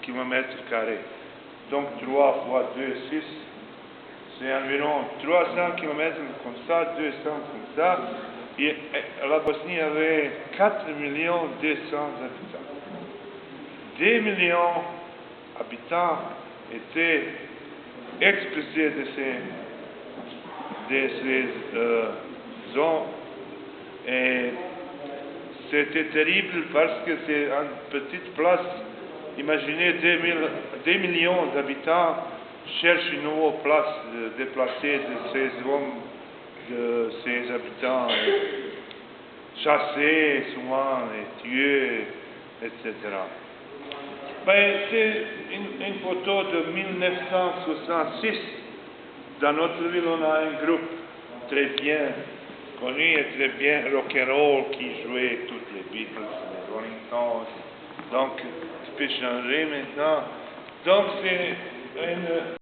km². Donc 3 fois 2, 6, c'est environ 300 km comme ça, 200 comme ça. Et la Bosnie avait 4 200 000 habitants. 2 millions d'habitants étaient expulsés de ces zones. Et c'était terrible parce que c'est une petite place. Imaginez 2 millions d'habitants cherchent une nouvelle place de déplacer de ces hommes, de ces habitants chassés souvent et tués, etc. Ben, c'est une photo de 1966. Dans notre ville, on a un groupe très bien connu et très bien rock'n'roll qui jouait toutes les Beatles, les Rolling Stones. Donc, je peux changer maintenant. Donc, c'est une